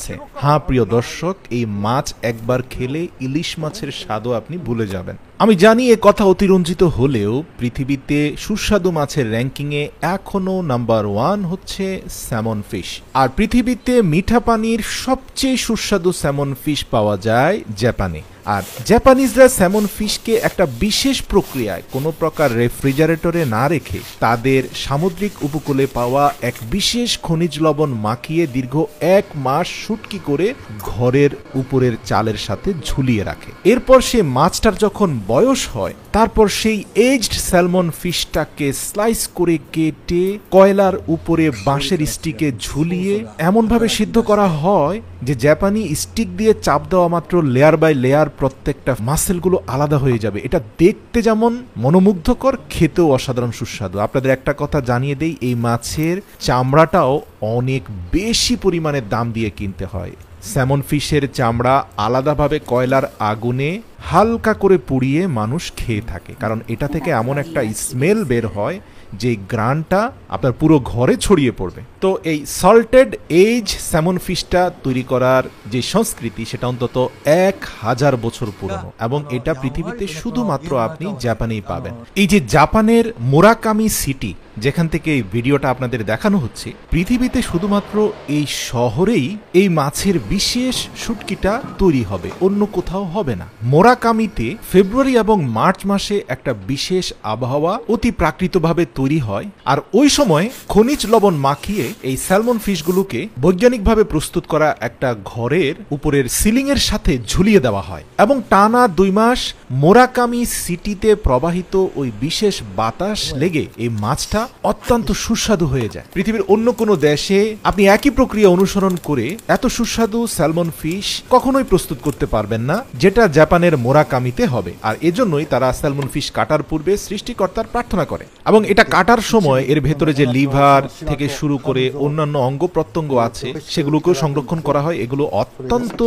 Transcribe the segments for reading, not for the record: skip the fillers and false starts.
যাচ্ছে। হ্যাঁ প্রিয় দর্শক, এই মাছ একবার খেলে ইলিশ মাছের স্বাদও আপনি ভুলে যাবেন। আমি জানি এ কথা অতিরঞ্জিত হলেও পৃথিবীতে সুস্বাদু মাছের র্যাঙ্কিংয়ে এখনও নাম্বার 1 হচ্ছে স্যামন ফিশ। আর পৃথিবীতে মিঠা পানির সবচেয়ে সুস্বাদু স্যামন ফিশ পাওয়া যায় জাপানে। আর জাপানিজরা স্যামন ফিশকে একটা বিশেষ প্রক্রিয়ায় কোনো প্রকার রেফ্রিজারেটরে না রেখে তাদের সামুদ্রিক উপকূলে পাওয়া এক বিশেষ খনিজ লবণ মাখিয়ে দীর্ঘ 1 মাস শুটকি করে ঘরের উপরের চালের সাথে ঝুলিয়ে রাখে। এরপর সে মাছটার যখন বয়স হয় তারপর সেই এজড স্যালমন ফিশটাকে স্লাইস করে কেটে কয়লার উপরে বাঁশের স্টিকে ঝুলিয়ে এমনভাবে সিদ্ধ করা হয় যে জাপানি স্টিক দিয়ে চাপ দেওয়া মাত্র লেয়ার বাই লেয়ার প্রত্যেকটা মাসেলগুলো আলাদা হয়ে যাবে। এটা দেখতে যেমন মনোমুগ্ধকর, খেতেও অসাধারণ সুস্বাদু। আপনাদের একটা কথা জানিয়ে দেই, এই মাছের চামড়াটাও অনেক বেশি পরিমাণে দাম দিয়ে কিনতে হয়। স্যামন ফিশের চামড়া আলাদাভাবে কয়লার আগুনে হালকা করে পুড়িয়ে মানুষ খেয়ে থাকে, কারণ এটা থেকে এমন একটা স্মেল বের হয় যে গ্রানটা আপনার পুরো ঘরে ছড়িয়ে পড়বে। তো এই সল্টেড এজ স্যামন ফিশটা তৈরি করার যে সংস্কৃতি সেটা অন্তত 1000 বছর পুরনো, এবং এটা পৃথিবীতে শুধুমাত্র আপনি জাপানেই পাবেন। এই যে জাপানের মোরাকামি সিটি যেখান থেকে এই ভিডিওটা আপনাদের দেখানো হচ্ছে, পৃথিবীতে শুধুমাত্র এই শহরেই এই মাছের বিশেষ শুটকিটা তৈরি হবে, অন্য কোথাও হবে না। মোরাকামিতে ফেব্রুয়ারি এবং মার্চ মাসে একটা বিশেষ আবহাওয়া অতি প্রাকৃতিকভাবে তৈরি হয়, আর ওই সময় খনিজ লবণ মাখিয়ে এই স্যালমন ফিশগুলোকে বৈজ্ঞানিকভাবে প্রস্তুত করা একটা ঘরের উপরের সিলিং এর সাথে ঝুলিয়ে দেওয়া হয়, এবং টানা 2 মাস মোরাকামি সিটিতে প্রবাহিত ওই বিশেষ বাতাস লেগে এই মাছটা অত্যন্ত সুস্বাদু হয়ে যায়। পৃথিবীর অন্য কোনো দেশে আপনি একই প্রক্রিয়া অনুসরণ করে এত সুস্বাদু স্যালমন ফিশ কখনোই প্রস্তুত করতে পারবেন না যেটা জাপানের মোরাকামিতে হবে। আর এজন্যই তারা স্যালমন ফিশ কাটার পূর্বে সৃষ্টিকর্তার প্রার্থনা করে, এবং এটা কাটার সময় এর ভেতরে যে লিভার থেকে শুরু করে অন্যান্য অঙ্গ প্রত্যঙ্গ আছে সেগুলোকেও সংরক্ষণ করা হয়। এগুলো অত্যন্ত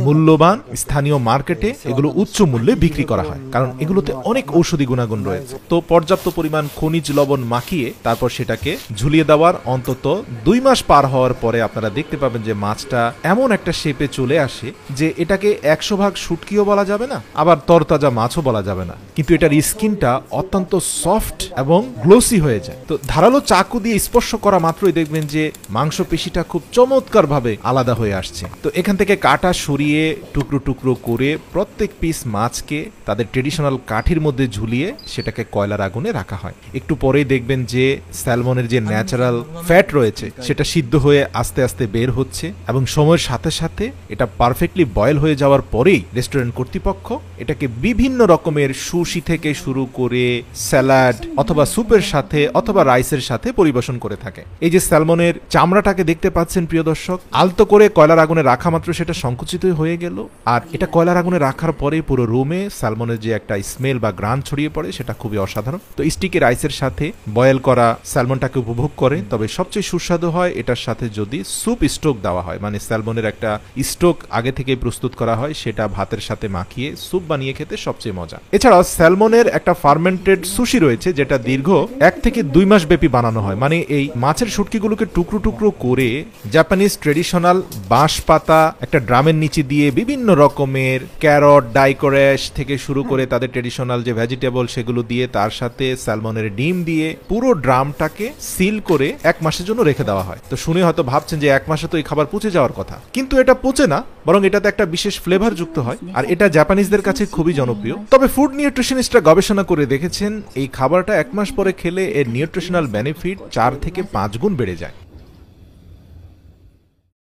মূল্যবান, স্থানীয় মার্কেটে এগুলো উচ্চ মূল্যে বিক্রি করা হয়, কারণ এগুলোতে অনেক ঔষধি গুণাগুণ রয়েছে। তো পর্যাপ্ত পরিমাণ খনিজ লবণ মাখিয়ে তারপর সেটাকে ঝুলিয়ে দেওয়ার অন্তত 2 মাস পার হওয়ার পরে আপনারা দেখতে পাবেন যে মাছটা এমন একটা শেপে চলে আসে যে এটাকে 100% শুটকিও বলা যাবে না, আবার তরতাজা মাছও বলা যাবে না, কিন্তু এটার স্কিনটা অত্যন্ত সফট এবং গ্লোসি হয়ে যায়। তো ধারালো চাকু দিয়ে স্পর্শ করা মাত্রই দেখবেন যে মাংসপেশিটা খুব চমৎকার ভাবে আলাদা হয়ে আসছে। তো এখান থেকে কাটা সরিয়ে টুকরো টুকরো করে প্রত্যেক পিস মাছকে তাদের ট্রেডিশনাল কাঠির মধ্যে ঝুলিয়ে সেটাকে কয়লার আগুনে রাখা হয়। একটু পরেই দেখবেন যে স্যালমনের যে ন্যাচারাল ফ্যাট রয়েছে সেটা সিদ্ধ হয়ে আস্তে আস্তে বের হচ্ছে, এবং সময়ের সাথে সাথে এটা পারফেক্টলি বয়েল হয়ে যাওয়ার পরেই রেস্টুরেন্ট কর্তৃপক্ষ এটাকে বিভিন্ন রকমের সুশি থেকে শুরু করে স্যালাড অথবা স্যুপের সাথে অথবা রাইসের সাথে পরিবেশন করে থাকে। এই যে স্যালমনের চামড়াটাকে দেখতে পাচ্ছেন প্রিয় দর্শক, আলতো করে কয়লার আগুনে রাখা মাত্র সেটা সংকুচিত হয়ে গেল, আর এটা কয়লার আগুনে রাখার পরে পুরো রুমে স্যালমনের যে একটা স্মেল বা গ্রান ছড়িয়ে পড়ে সেটা খুবই অসাধারণ। তো স্টিকি রাইসের সাথে বয়েল করা স্যালমনটাকে উপভোগ করে, তবে সবচেয়ে সুস্বাদু হয় এটার সাথে যদি স্যুপ স্টোক দেওয়া হয়, মানে স্যালমনের একটা স্টোক আগে থেকে প্রস্তুত করা হয়, সেটা ভাতের সাথে মাখিয়ে স্যুপ বানিয়ে খেতে সবচেয়ে মজা। এছাড়াও স্যালমনের একটা ফার্মেন্টেড সুশি রয়েছে যেটা দীর্ঘ 1 থেকে 2 মাস ব্যাপী বানানো হয়। মানে এই মাছের শুটকিগুলোকে টুকরো টুকরো করে জাপানিজ ট্রেডিশনাল বাঁশ পাতা একটা ড্রামের নিচে দিয়ে বিভিন্ন রকমের ক্যারট, ডাইকোরেশ থেকে শুরু করে তাদের ট্রেডিশনাল যে ভেজিটেবল সেগুলো দিয়ে তার সাথে স্যালমনের ডিম দিয়ে পুরো ড্রামটাকে সিল করে 1 মাসের জন্য রেখে দেওয়া হয়। তো শুনে হয়তো ভাবছেন যে 1 মাসে তো এই খাবার পচে যাওয়ার কথা, কিন্তু এটা পচে না, বরং এটাতে একটা বিশেষ ফ্লেভার যুক্ত হয়, আর এটা জাপানিজদের কাছে খুবই জনপ্রিয়। তবে ফুড নিউট্রিশনিস্টরা গবেষণা করে দেখেছেন এই খাবারটা 1 মাস পরে খেলে এর নিউট্রিশনাল বেনিফিট 4 থেকে 5 গুণ বেড়ে যায়।